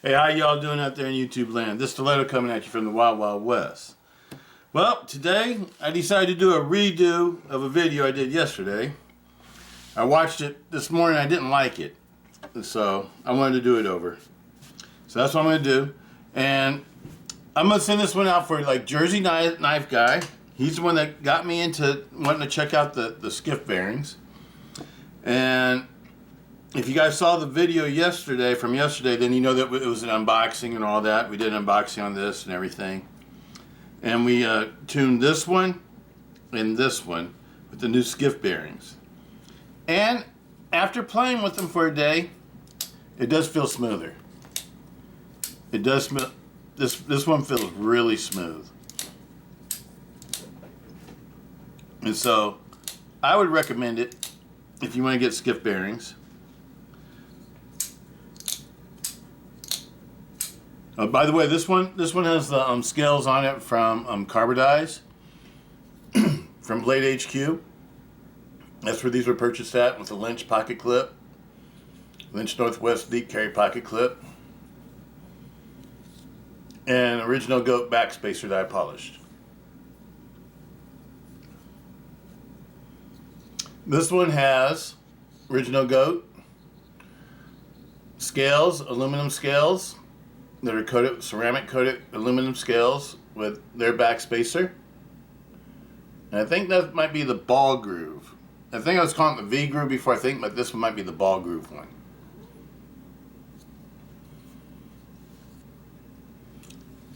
Hey, how y'all doing out there in YouTube land? This Stiletto coming at you from the Wild Wild West. Well, today I decided to do a redo of a video I did yesterday. I watched it this morning, I didn't like it. So I wanted to do it over. So that's what I'm going to do. And I'm going to send this one out for like Jersey Knife Guy. He's the one that got me into wanting to check out the Skiff Bearings. And if you guys saw the video from yesterday, then you know that it was an unboxing and all that. We did an unboxing on this and everything. And we tuned this one and this one with the new Skiff Bearings. And after playing with them for a day, it does feel smoother. It does smell. This one feels really smooth. And so I would recommend it if you want to get Skiff Bearings. By the way, this one has the scales on it from Carbodize from Blade HQ. That's where these were purchased at, with a Lynch pocket clip, Lynch Northwest deep carry pocket clip, and original goat backspacer that I polished. This one has original goat scales, aluminum scales that are coated, ceramic coated aluminum scales with their backspacer. And I think that might be the ball groove. I think I was calling it the V groove before, but this one might be the ball groove one.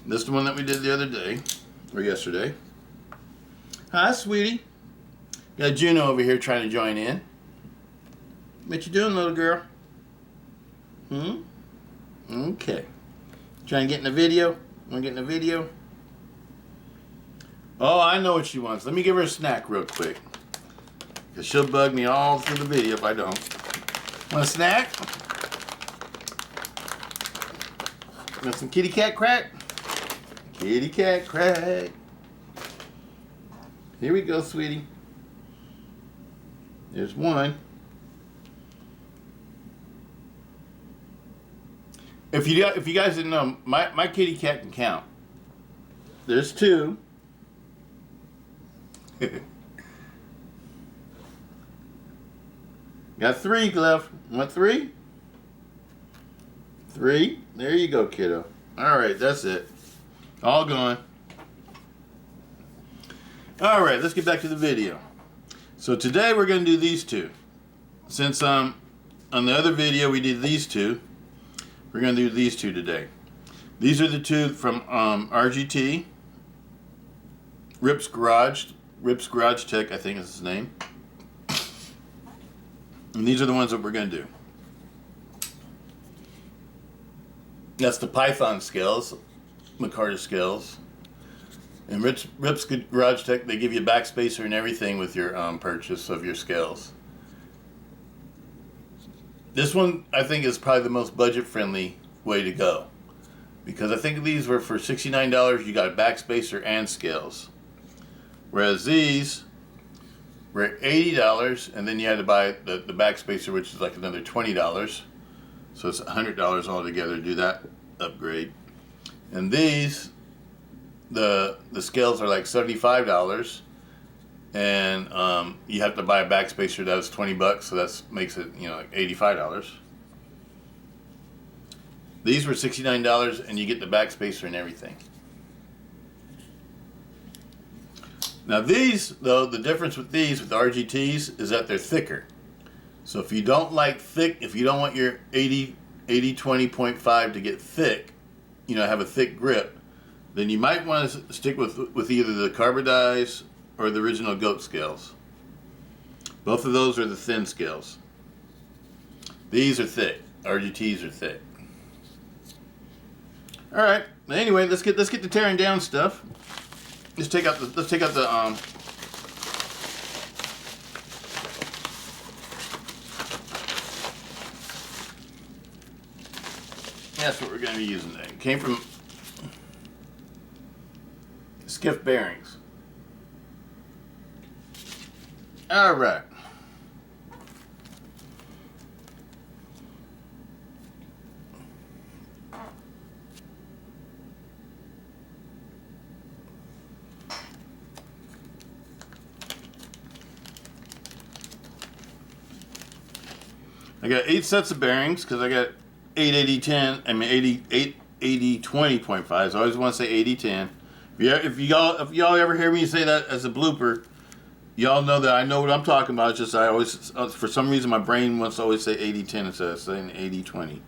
This is the one that we did the other day, or yesterday. Hi, sweetie. Got Juno over here trying to join in. What you doing, little girl? Okay. Trying to get in the video? Want to get in the video? Oh, I know what she wants. Let me give her a snack real quick, because she'll bug me all through the video if I don't. Want a snack? Want some kitty cat crack? Kitty cat crack. Here we go, sweetie. There's one. If you guys didn't know, my kitty cat can count. There's two. Got three left. Want three? Three? There you go, kiddo. Alright, that's it. All gone. Alright, let's get back to the video. So today we're going to do these two. Since on the other video we did these two, we're going to do these two today. These are the two from RGT. Rip's Garage Tech, I think is his name. And these are the ones that we're going to do. That's the Python scales, McCarter scales. And Rip's Garage Tech, they give you a backspacer and everything with your purchase of your scales. This one, I think, is probably the most budget-friendly way to go, because I think these were for $69. You got a backspacer and scales, whereas these were $80, and then you had to buy the backspacer, which is like another $20. So it's $100 altogether to do that upgrade. And these, the scales are like $75, and you have to buy a backspacer that was $20, so that makes it, like $85. These were $69, and you get the backspacer and everything. Now these, though, the difference with these, with the RGTs, is that they're thicker. So if you don't like thick, if you don't want your AD20.5 to get thick, have a thick grip, then you might want to stick with either the Carbodize or the original goat scales. Both of those are the thin scales. These are thick. RGTs are thick. All right. Anyway, let's get to tearing down stuff. Let's take out the that's what we're going to be using today. It came from Skiff Bearings. All right. I got 8 sets of bearings because I got 80-20.5. So I always want to say 80-10. If y'all ever hear me say that as a blooper, y'all know that I know what I'm talking about. It's just I always, for some reason, my brain wants to always say 80-10 instead of saying 80-20.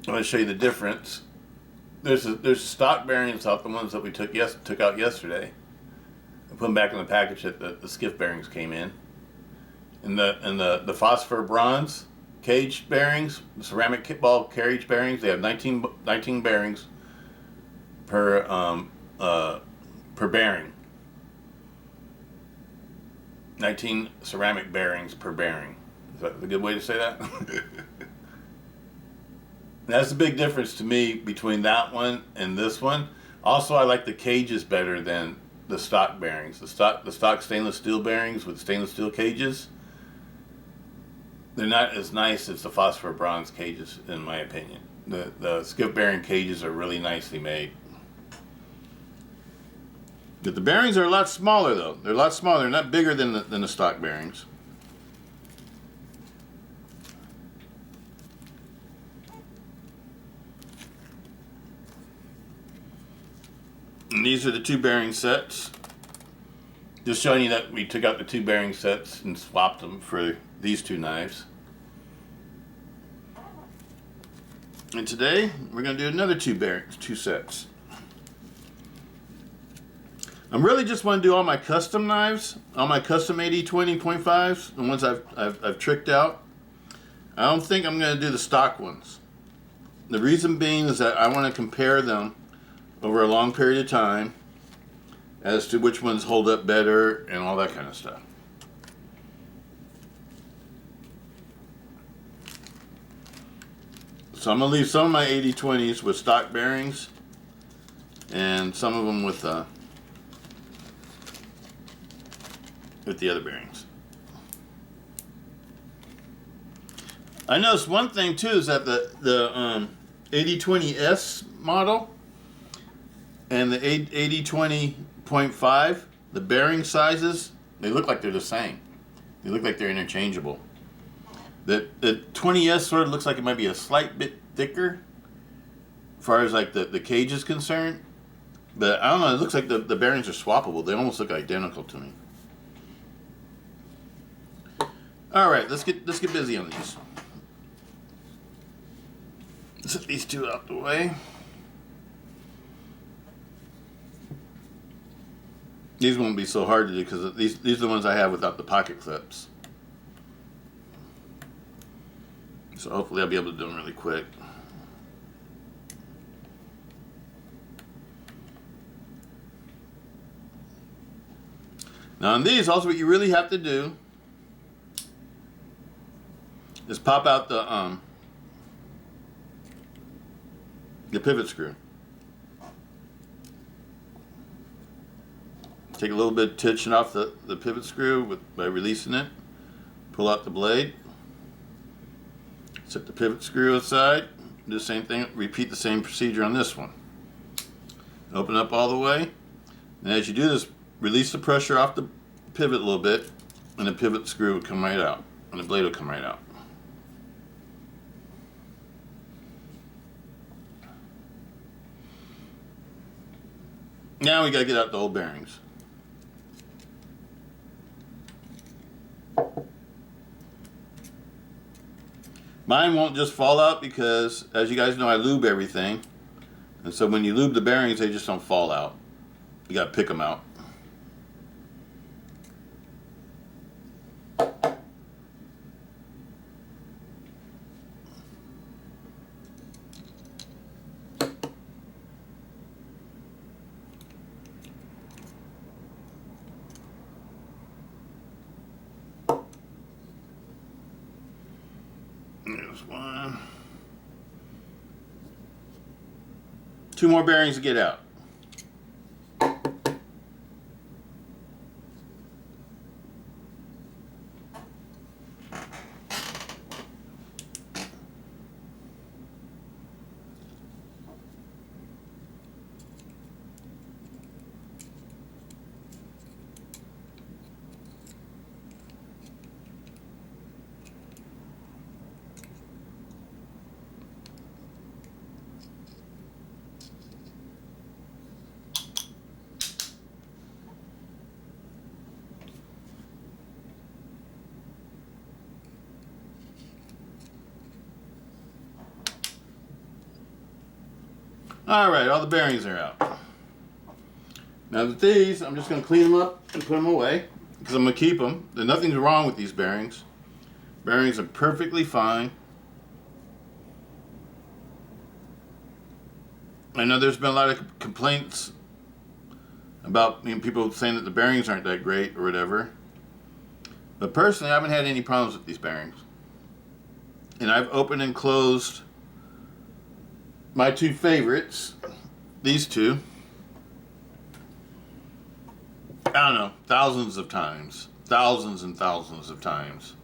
I'm going to show you the difference. There's stock bearings out, the ones that we took out yesterday. I put them back in the package that the Skiff Bearings came in. And the phosphor bronze cage bearings, the ceramic kickball carriage bearings, they have 19 bearings per bearing. 19 ceramic bearings per bearing. Is that a good way to say that? That's the big difference to me between that one and this one. Also, I like the cages better than the stock bearings. The stock stainless steel bearings with stainless steel cages, they're not as nice as the phosphor bronze cages, in my opinion. The Skiff bearing cages are really nicely made. But the bearings are a lot smaller, though. They're a lot smaller. They're not bigger than the stock bearings. And these are the 2 bearing sets. Just showing you that we took out the 2 bearing sets and swapped them for these 2 knives. And today we're going to do another 2 sets. I'm really just want to do all my custom knives, all my custom AD20.5s, the ones I've tricked out. I don't think I'm going to do the stock ones. The reason being is that I want to compare them over a long period of time as to which ones hold up better and all that kind of stuff. So I'm going to leave some of my 80-20s with stock bearings and some of them with the other bearings. I noticed one thing too is that the 80-20S model and the 80-20.5, the bearing sizes, they look like they're the same. They look like they're interchangeable. The 20S sort of looks like it might be a slight bit thicker as far as like the cage is concerned. But I don't know, it looks like the bearings are swappable. They almost look identical to me. Alright, let's get busy on these. Set these 2 out the way. These won't be so hard to do because these are the ones I have without the pocket clips. So hopefully I'll be able to do them really quick. Now on these, also what you really have to do is pop out the pivot screw. Take a little bit of tension off the pivot screw by releasing it. Pull out the blade. Set the pivot screw aside. Do the same thing. Repeat the same procedure on this one. Open up all the way. And as you do this, release the pressure off the pivot a little bit, and the pivot screw will come right out, and the blade will come right out. Now we got to get out the old bearings. Mine won't just fall out because, as you guys know, I lube everything. And so when you lube the bearings, they just don't fall out. You got to pick them out. There's one. 2 more bearings to get out. Alright, all the bearings are out. Now with these, I'm just going to clean them up and put them away because I'm going to keep them. There's nothing wrong with these bearings. Bearings are perfectly fine. I know there's been a lot of complaints about people saying that the bearings aren't that great or whatever. But personally, I haven't had any problems with these bearings. And I've opened and closed my two favorites, these two, I don't know, thousands of times. Thousands and thousands of times.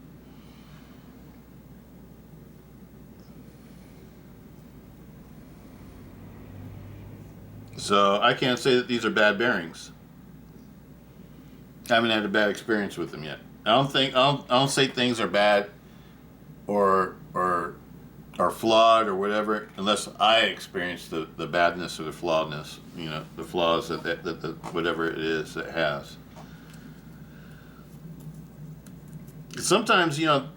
So I can't say that these are bad bearings. I haven't had a bad experience with them yet. I don't say things are bad or flawed or whatever unless I experience the badness or the flawedness, you know, the flaws that whatever it is that has. Sometimes, you know,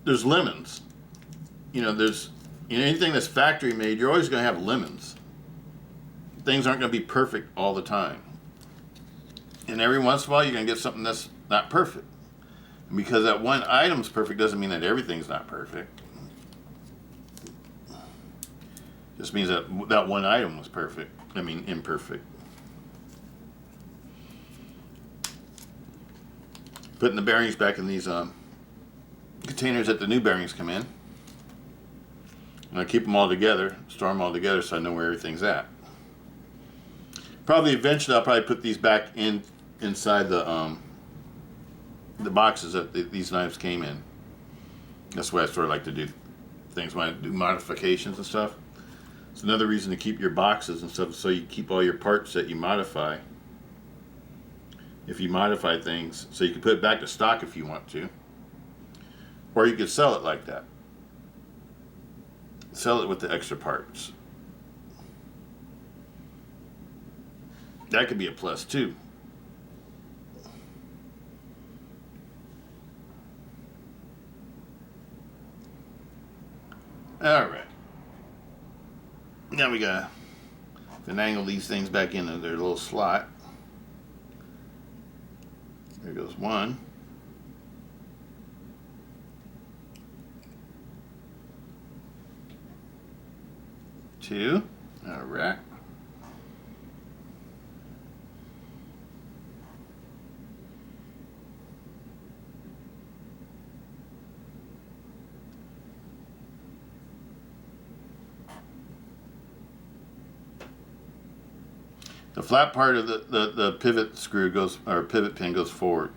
there's lemons. You know, there's, you know, anything that's factory made, you're always going to have lemons. Things aren't going to be perfect all the time. And every once in a while, you're going to get something that's not perfect. And because that one item's perfect doesn't mean that everything's not perfect. Just means that that one item was perfect. I mean, imperfect. Putting the bearings back in these containers that the new bearings come in. And I keep them all together, store them all together so I know where everything's at. Probably eventually I'll probably put these back inside the boxes that these knives came in. That's why I sort of like to do things when I do modifications and stuff. It's another reason to keep your boxes and stuff, so you keep all your parts that you modify. If you modify things, so you can put it back to stock if you want to. Or you could sell it like that. Sell it with the extra parts. That could be a plus too. Alright. Now we gotta finagle these things back into their little slot. There goes one. Two. Alright. The flat part of the pivot screw goes, or pivot pin goes forward.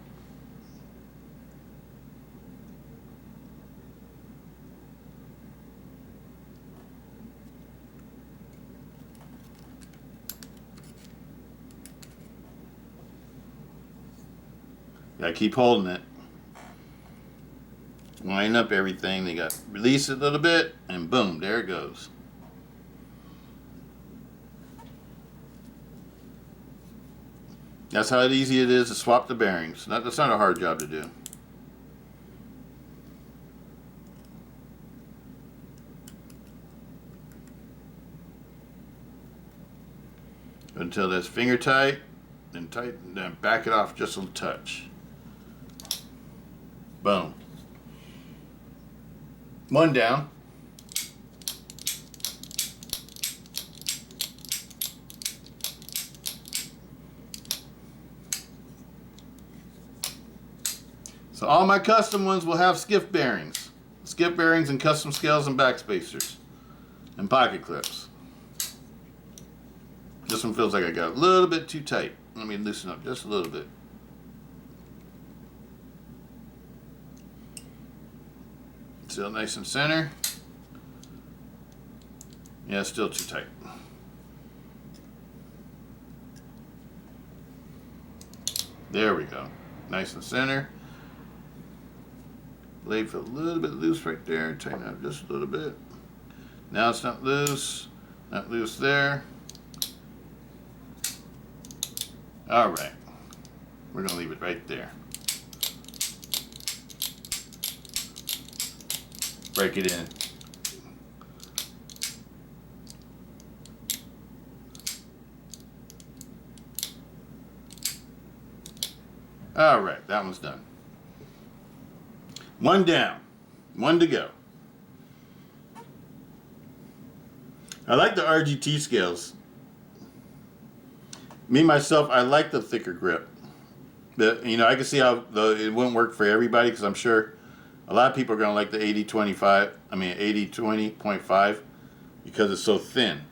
Gotta keep holding it. Line up everything. They got release it a little bit, and boom, there it goes. That's how easy it is to swap the bearings. That's not a hard job to do. Until that's finger tight, then tighten, then back it off just a touch. Boom. One down. So all my custom ones will have skiff bearings. Skiff bearings and custom scales and backspacers. And pocket clips. This one feels like I got a little bit too tight. Let me loosen up just a little bit. Still nice and center. Yeah, still too tight. There we go. Nice and center. Blade felt a little bit loose right there. Tighten up just a little bit. Now it's not loose there. All right, we're gonna leave it right there. Break it in. All right, that one's done. One down, one to go. I like the RGT scales. Me, myself, I like the thicker grip. I can see how it wouldn't work for everybody, because I'm sure a lot of people are going to like the AD20.5 because it's so thin.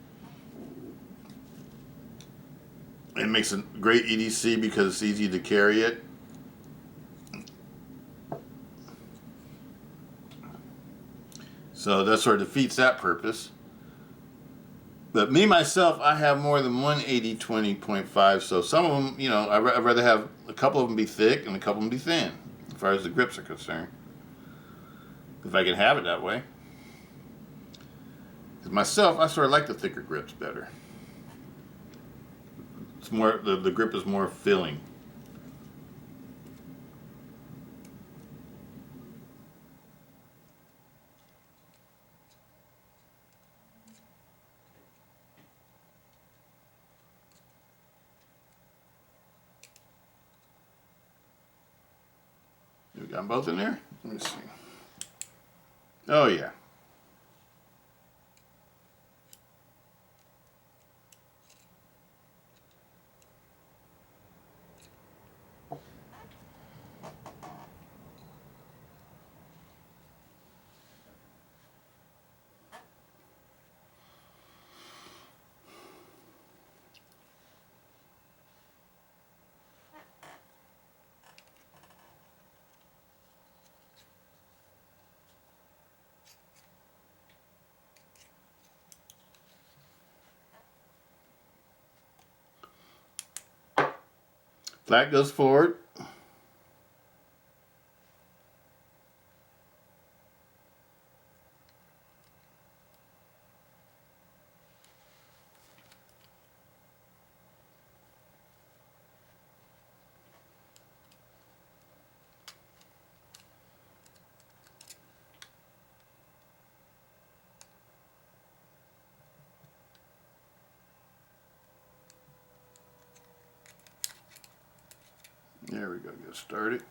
It makes a great EDC because it's easy to carry it. So that sort of defeats that purpose. But me, myself, I have more than one AD20.5, so some of them, I'd rather have a couple of them be thick and a couple of them be thin, as far as the grips are concerned. If I can have it that way. Because myself, I sort of like the thicker grips better. It's more, the grip is more filling. We got them both in there? Let me see. Oh, yeah. Flat goes forward. There we go, get started.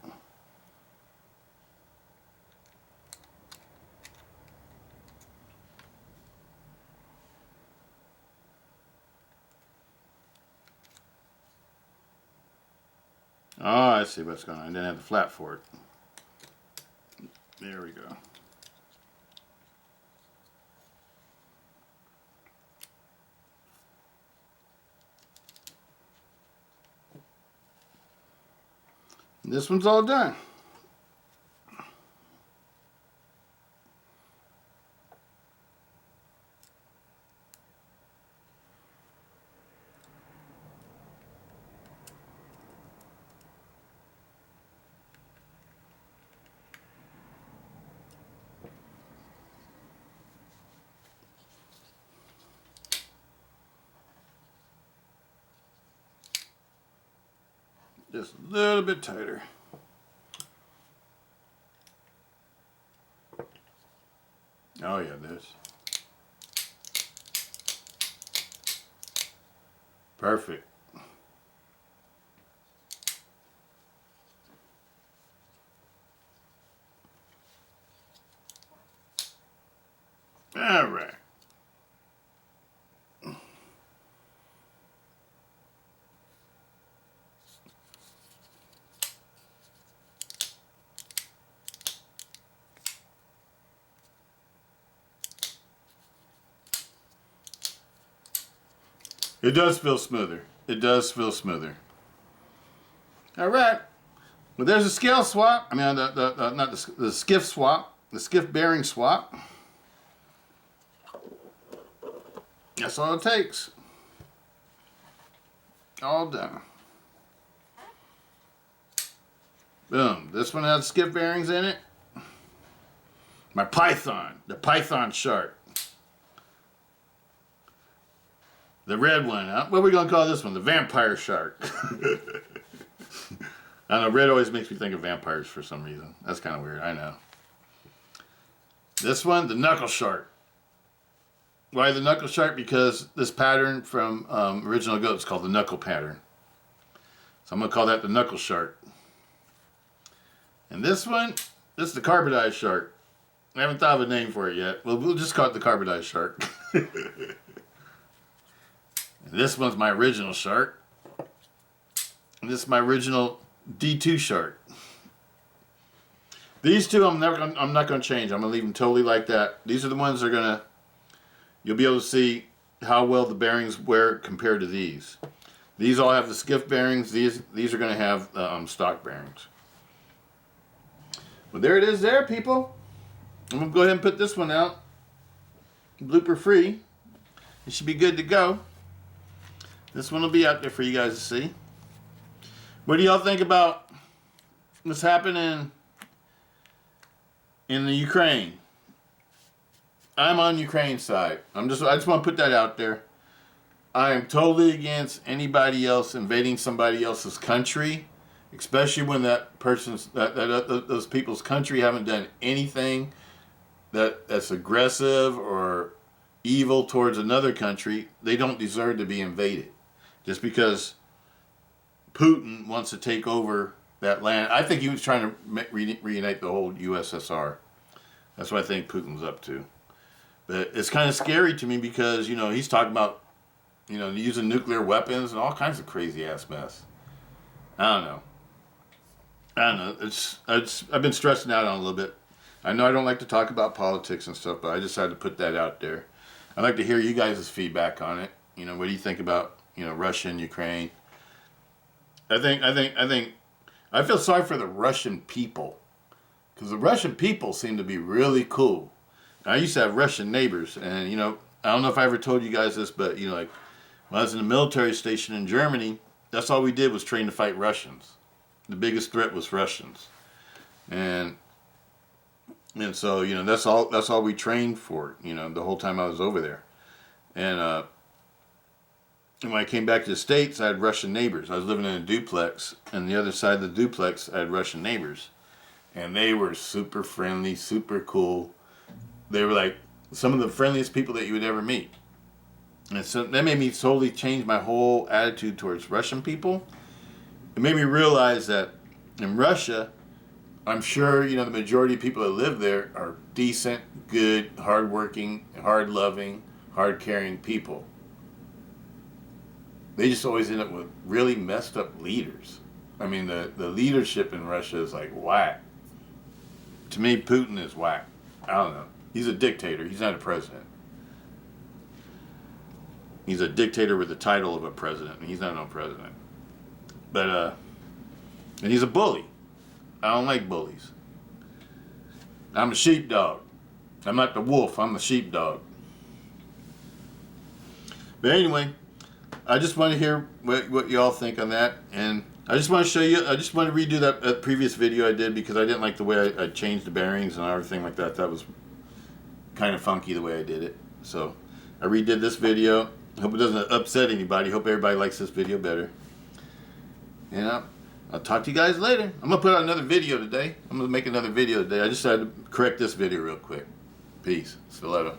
Oh, I see what's going on. I didn't have the flat for it. There we go. This one's all done. Just a little bit tighter. Oh yeah, this. Perfect. All right. It does feel smoother. It does feel smoother. All right. Well, there's a scale swap. I mean, not the skiff swap. The skiff bearing swap. That's all it takes. All done. Boom. This one has skiff bearings in it. My Python. The Python shark. The red one, huh? What are we going to call this one? The vampire shark. I don't know, red always makes me think of vampires for some reason. That's kind of weird, I know. This one, the knuckle shark. Why the knuckle shark? Because this pattern from Original Goat is called the knuckle pattern. So I'm going to call that the knuckle shark. And this one, this is the carbonized shark. I haven't thought of a name for it yet. We'll just call it the carbonized shark. And this one's my original shark. And this is my original D2 shark. These two I'm not going to change. I'm going to leave them totally like that. These are the ones that are going to, you'll be able to see how well the bearings wear compared to these. These all have the skiff bearings. These are going to have stock bearings. Well, there it is there, people. I'm going to go ahead and put this one out. Blooper free. It should be good to go. This one will be out there for you guys to see. What do y'all think about what's happening in the Ukraine? I'm on Ukraine's side. I just want to put that out there. I am totally against anybody else invading somebody else's country, especially when that person's those people's country haven't done anything that's aggressive or evil towards another country. They don't deserve to be invaded. Just because Putin wants to take over that land. I think he was trying to reunite the whole USSR. That's what I think Putin's up to. But it's kind of scary to me because, you know, he's talking about, you know, using nuclear weapons and all kinds of crazy ass mess. I don't know. I've been stressing out on it a little bit. I know I don't like to talk about politics and stuff, but I decided to put that out there. I'd like to hear you guys' feedback on it. You know, what do you think about, you know, Russia and Ukraine? I feel sorry for the Russian people, because the Russian people seem to be really cool. I used to have Russian neighbors, and, you know, I don't know if I ever told you guys this, but, you know, like, when I was in a military station in Germany, that's all we did was train to fight Russians. The biggest threat was Russians. And so, you know, that's all we trained for, you know, the whole time I was over there. And when I came back to the States, I had Russian neighbors. I was living in a duplex, and the other side of the duplex, I had Russian neighbors. And they were super friendly, super cool. They were like some of the friendliest people that you would ever meet. And so that made me totally change my whole attitude towards Russian people. It made me realize that in Russia, I'm sure, you know, the majority of people that live there are decent, good, hardworking, hard-loving, hard-caring people. They just always end up with really messed up leaders. I mean, the leadership in Russia is like whack. To me, Putin is whack. I don't know. He's a dictator. He's not a president. He's a dictator with the title of a president, and he's not no president. But, and he's a bully. I don't like bullies. I'm a sheepdog. I'm not the wolf. I'm the sheepdog. But anyway, I just want to hear what y'all think on that, and I just want to show you. I just want to redo that previous video I did because I didn't like the way I changed the bearings and everything like that. That was kind of funky the way I did it. So I redid this video. Hope it doesn't upset anybody. Hope everybody likes this video better. And I'll talk to you guys later. I'm gonna put out another video today. I'm gonna make another video today. I just had to correct this video real quick. Peace. Stiletto.